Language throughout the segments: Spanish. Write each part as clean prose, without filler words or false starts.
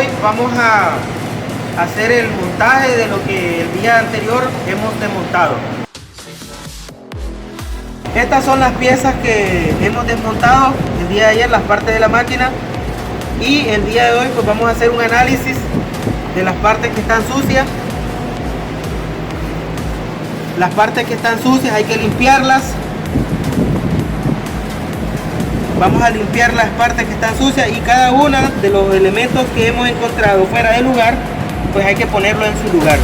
hoy vamos a hacer el montaje de lo que el día anterior hemos desmontado. Estas son las piezas que hemos desmontado el día de ayer, las partes de la máquina, y el día de hoy pues vamos a hacer un análisis de las partes que están sucias. Las partes que están sucias hay que limpiarlas. Vamos a limpiar las partes que están sucias y cada uno de los elementos que hemos encontrado fuera de lugar, pues hay que ponerlo en su lugar.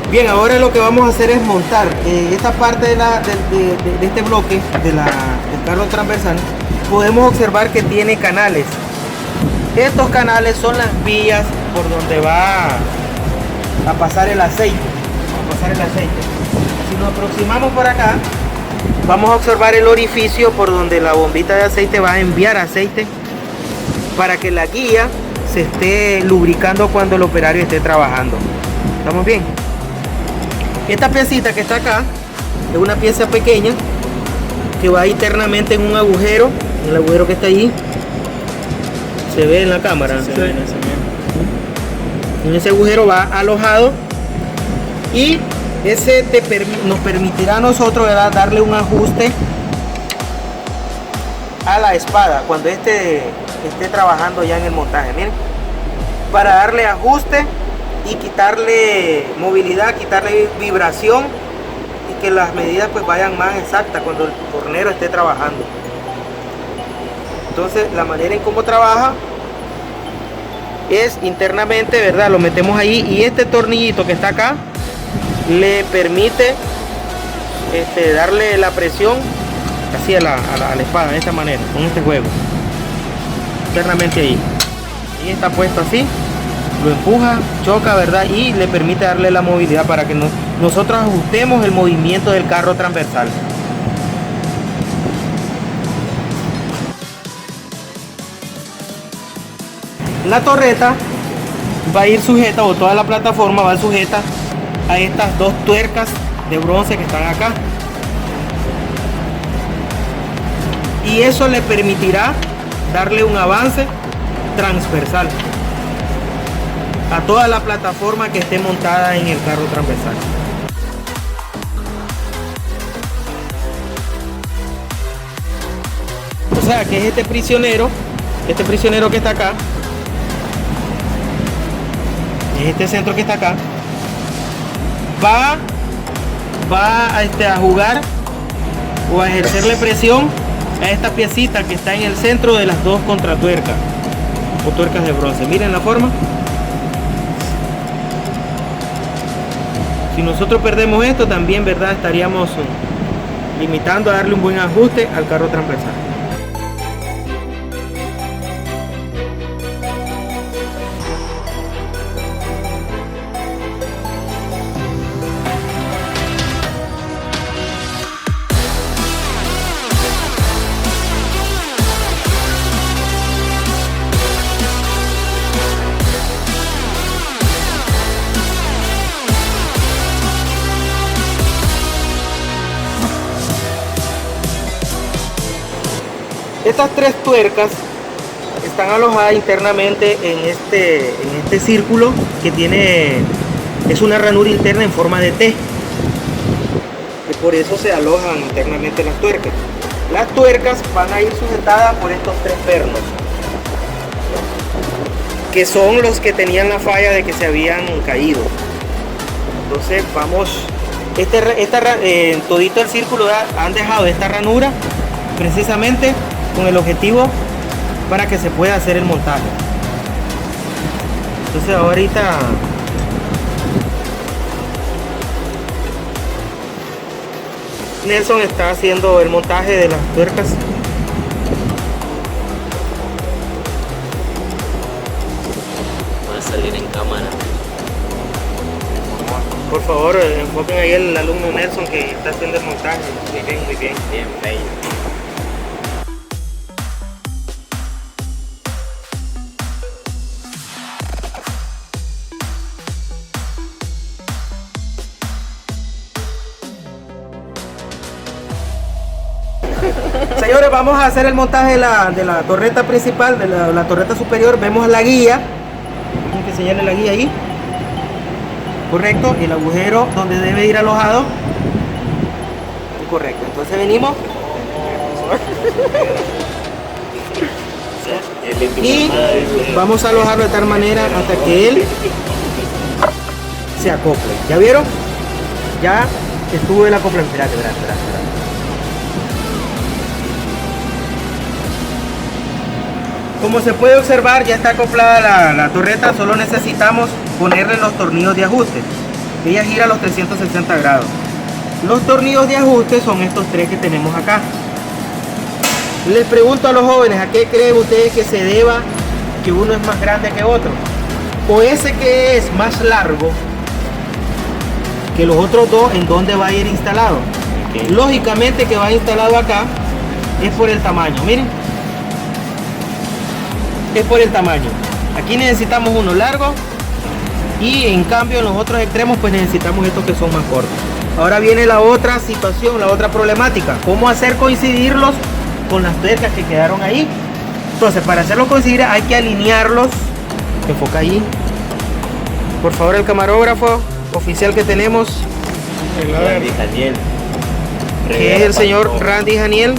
Bien, ahora lo que vamos a hacer es montar esta parte de este bloque del carro transversal. Podemos observar que tiene canales. Estos canales son las vías por donde va a pasar el aceite. Si nos aproximamos por acá, vamos a observar el orificio por donde la bombita de aceite va a enviar aceite para que la guía se esté lubricando cuando el operario esté trabajando. ¿Estamos bien? Esta piecita que está acá es una pieza pequeña que va internamente en un agujero, el agujero que está ahí se ve en la cámara. En ese agujero va alojado y ese nos permitirá a nosotros, ¿verdad?, darle un ajuste a la espada cuando esté trabajando ya en el montaje. Miren, para darle ajuste y quitarle movilidad, quitarle vibración y que las medidas pues vayan más exactas cuando el tornero esté trabajando. Entonces la manera en cómo trabaja es internamente, ¿verdad? Lo metemos ahí y este tornillito que está acá le permite darle la presión así a la espada de esta manera, con este juego internamente ahí. Y está puesto así. Lo empuja, choca, ¿verdad? Y le permite darle la movilidad para que nosotros ajustemos el movimiento del carro transversal. La torreta va a ir sujeta, o toda la plataforma va sujeta a estas dos tuercas de bronce que están acá. Y eso le permitirá darle un avance transversal a toda la plataforma que esté montada en el carro transversal. O sea que es este prisionero que está acá, es este centro que está acá, va a jugar o a ejercerle presión a esta piecita que está en el centro de las dos contratuercas o tuercas de bronce. Miren la forma. Si nosotros perdemos esto también, ¿verdad?, estaríamos limitando a darle un buen ajuste al carro transversal. Estas tres tuercas están alojadas internamente en este círculo que tiene es una ranura interna en forma de T. Y por eso se alojan internamente las tuercas. Las tuercas van a ir sujetadas por estos 3 pernos, que son los que tenían la falla de que se habían caído. Entonces vamos, todito el círculo han dejado esta ranura precisamente con el objetivo para que se pueda hacer el montaje. Entonces ahorita Nelson está haciendo el montaje de las tuercas. Va a salir en cámara. Por favor, enfoquen ahí el alumno Nelson que está haciendo el montaje. Muy bien, muy bien, bien bello. Señores, vamos a hacer el montaje de la torreta principal, de la torreta superior. Vemos la guía. Hay que enseñarle la guía ahí. Correcto, el agujero donde debe ir alojado. Correcto, entonces venimos y vamos a alojarlo de tal manera hasta que él se acople. ¿Ya vieron? Ya estuvo el acople. Espérate. Como se puede observar, ya está acoplada la torreta. Solo necesitamos ponerle los tornillos de ajuste. Ella gira a los 360 grados. Los tornillos de ajuste son estos 3 que tenemos acá. Les pregunto a los jóvenes, ¿a qué creen ustedes que se deba que uno es más grande que otro? O ese que es más largo que los otros 2, ¿en dónde va a ir instalado? Okay. Lógicamente que va instalado acá es por el tamaño. Miren, es por el tamaño. Aquí necesitamos uno largo y en cambio en los otros extremos pues necesitamos estos que son más cortos. Ahora viene la otra situación, la otra problemática: cómo hacer coincidirlos con las tuercas que quedaron ahí. Entonces, para hacerlos coincidir hay que alinearlos. Enfoca ahí, por favor, el camarógrafo oficial que tenemos, Randy Daniel, que es el señor Randy Daniel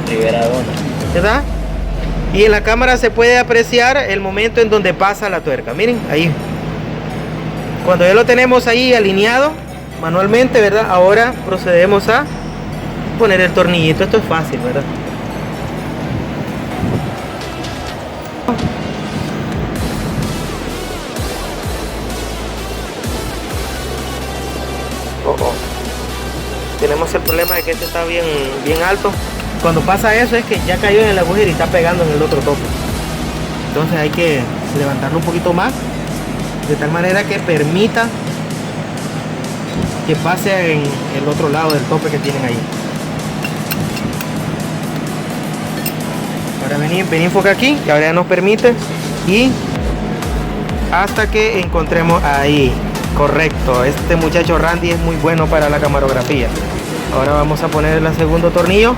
Rivera Dona, ¿verdad? Y en la cámara se puede apreciar el momento en donde pasa la tuerca. Miren, ahí. Cuando ya lo tenemos ahí alineado manualmente, ¿verdad? Ahora procedemos a poner el tornillito. Esto es fácil, ¿verdad? Tenemos el problema de que este está bien alto. Cuando pasa eso es que ya cayó en el agujero y está pegando en el otro tope. Entonces hay que levantarlo un poquito más, de tal manera que permita que pase en el otro lado del tope que tienen ahí. Ahora vení enfoca aquí, que ahora ya nos permite, y hasta que encontremos ahí. Correcto, este muchacho Randy es muy bueno para la camarografía. Ahora vamos a poner el segundo tornillo.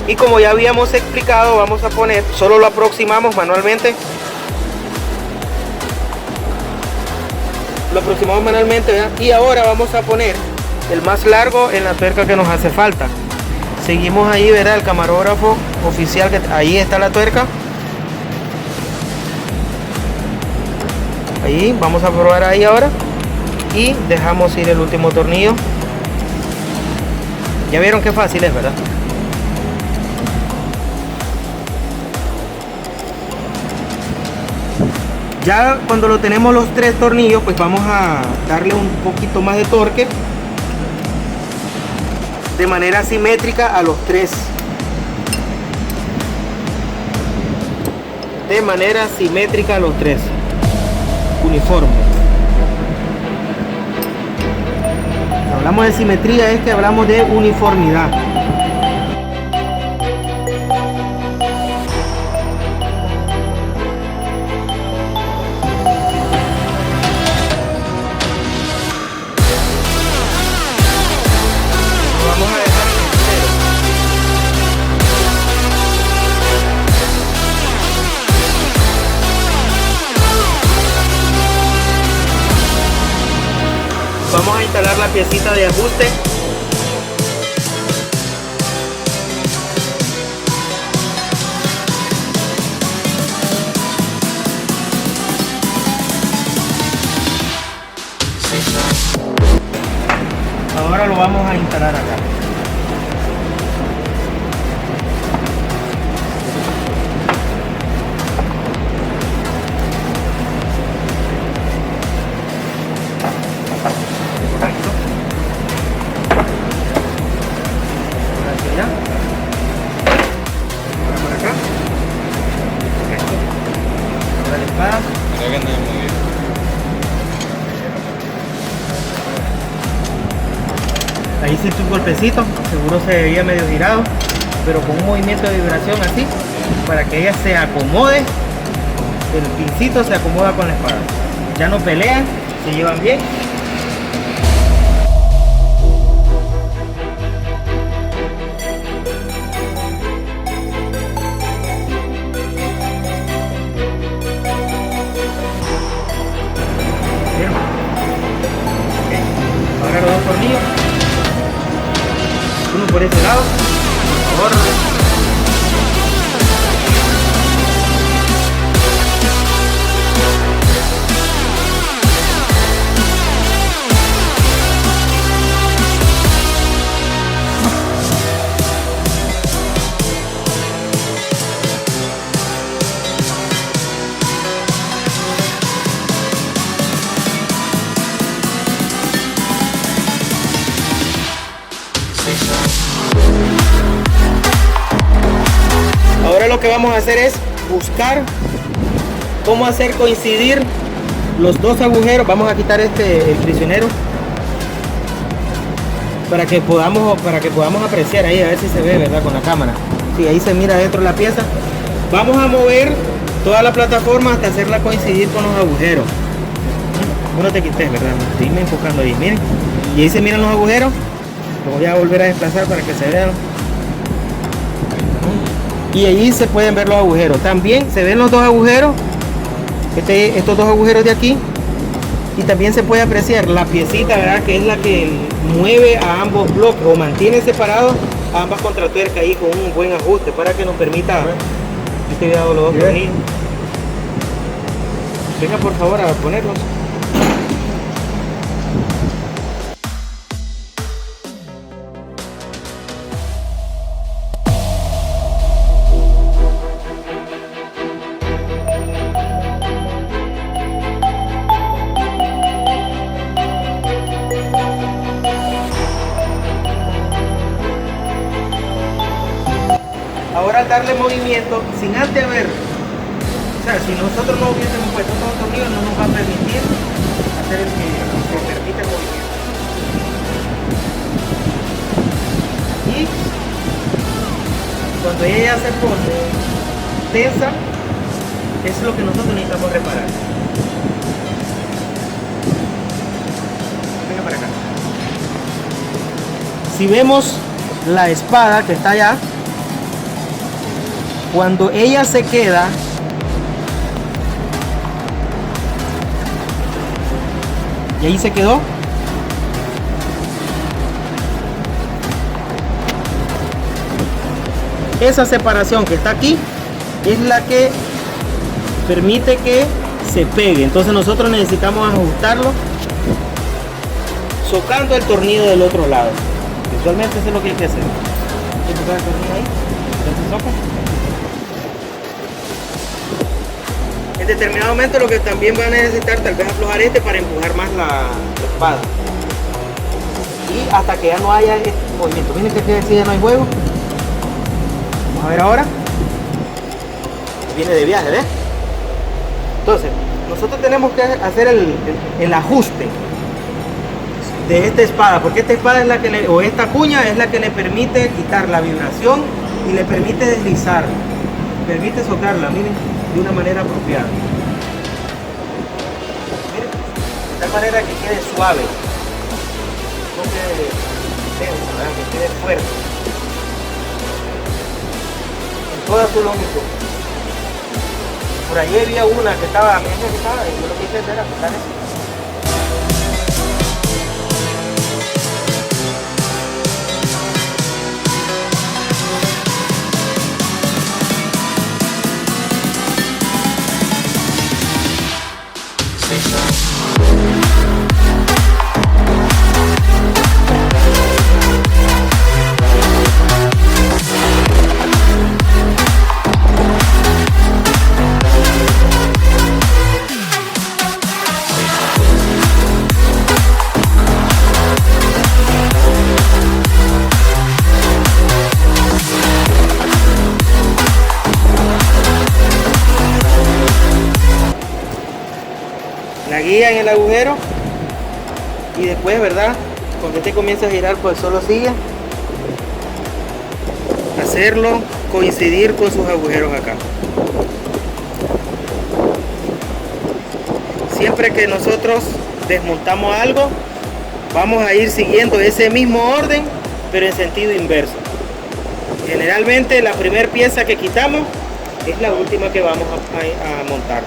Y como ya habíamos explicado, vamos a poner, solo lo aproximamos manualmente. Lo aproximamos manualmente, ¿verdad? Y ahora vamos a poner el más largo en la tuerca que nos hace falta. Seguimos ahí, ¿verdad? El camarógrafo oficial, que ahí está la tuerca. Ahí, vamos a probar ahí ahora. Y dejamos ir el último tornillo. Ya vieron qué fácil es, ¿verdad? Ya cuando lo tenemos los 3 tornillos, pues vamos a darle un poquito más de torque de manera simétrica a los 3. De manera simétrica a los 3. Uniforme. Hablamos de simetría, es que hablamos de uniformidad. Vamos a instalar la piecita de ajuste. Ahora lo vamos a instalar acá. Ahí siento un golpecito, seguro se veía medio girado, pero con un movimiento de vibración así, para que ella se acomode, el pincito se acomoda con la espada. Ya no pelean, se llevan bien. Bien. Okay. Ahora los dos tornillos. Uno por este lado, por favor. Ahora lo que vamos a hacer es buscar cómo hacer coincidir los dos agujeros. Vamos a quitar el prisionero para que podamos apreciar ahí, a ver si se ve, ¿verdad? Con la cámara. Sí, ahí se mira dentro la pieza. Vamos a mover toda la plataforma hasta hacerla coincidir con los agujeros. No te quites, ¿verdad? Estoy enfocando ahí, miren. Y ahí se miran los agujeros. Lo voy a volver a desplazar para que se vean. Y allí se pueden ver los agujeros. También se ven los dos agujeros, estos dos agujeros de aquí. Y también se puede apreciar la piecita, ¿verdad? Que es la que mueve a ambos bloques o mantiene separados a ambas contratuercas ahí con un buen ajuste para que nos permita los dos tornillos. Venga por favor a ponerlos. Ahora al darle movimiento, sin antes haber, o sea, si nosotros no hubiésemos puesto todo el tornillo, no nos va a permitir hacer el que permite el movimiento. Y cuando ella ya se pone tensa, eso es lo que nosotros necesitamos reparar. Venga para acá. Si vemos la espada que está allá, cuando ella se queda, y ahí se quedó, esa separación que está aquí es la que permite que se pegue. Entonces nosotros necesitamos ajustarlo socando el tornillo del otro lado. Usualmente eso es lo que hay que hacer. Hay que tocar el tornillo ahí, entonces soca. En determinado momento lo que también va a necesitar tal vez aflojar para empujar más la espada. Y hasta que ya no haya este movimiento. Miren que aquí ya no hay juego. Vamos a ver ahora. Viene de viaje, ¿ves? Entonces, nosotros tenemos que hacer el ajuste de esta espada, porque esta espada es la que o esta cuña es la que le permite quitar la vibración y le permite deslizar, permite socarla, miren, de una manera apropiada. Miren, de tal manera que quede suave, no quede tenso, ¿verdad? Que quede fuerte en toda su longitud. Por ahí había una que estaba, y yo lo que hice era ajustar eso. La guía en el agujero y después, ¿verdad? Cuando este comienza a girar, pues solo sigue hacerlo coincidir con sus agujeros acá. Siempre que nosotros desmontamos algo, vamos a ir siguiendo ese mismo orden, pero en sentido inverso. Generalmente la primera pieza que quitamos es la última que vamos a montar.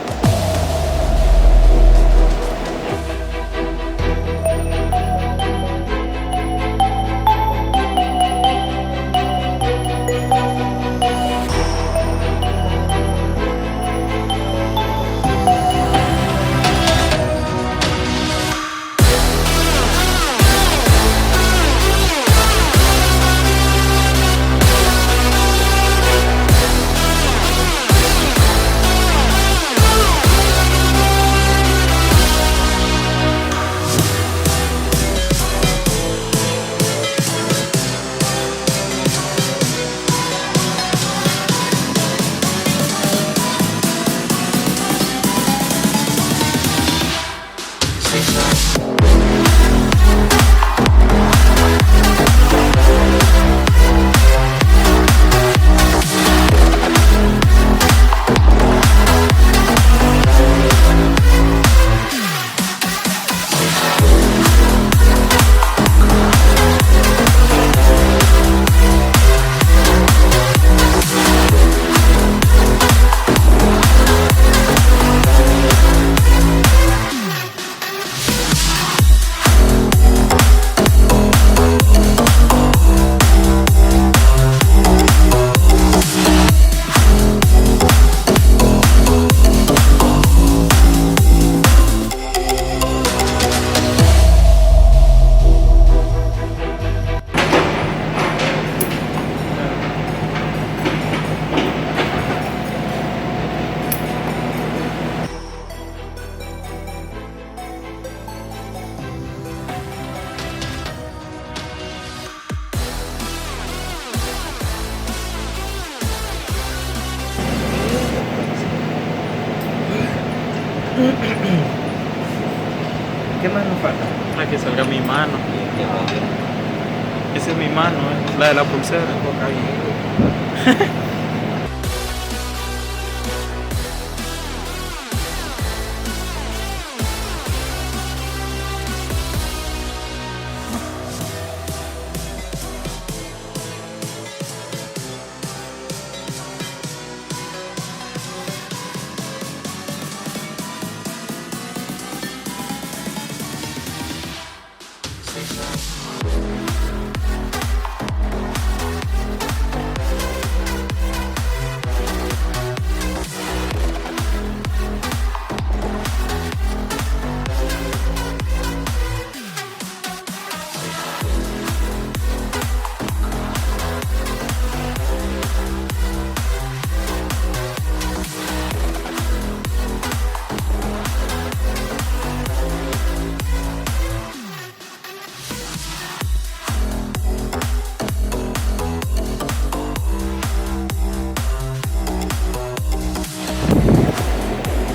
¿Qué más nos falta? Ah, que salga mi mano. Esa es mi mano, la de la pulsera.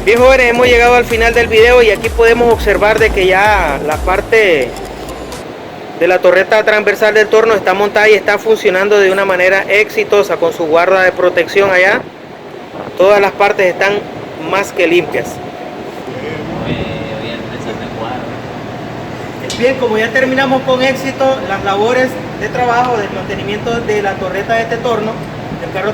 Bien, jóvenes, hemos llegado al final del video y aquí podemos observar de que ya la parte de la torreta transversal del torno está montada y está funcionando de una manera exitosa con su guarda de protección allá. Todas las partes están más que limpias. Bien, como ya terminamos con éxito las labores de trabajo del mantenimiento de la torreta de este torno, el carro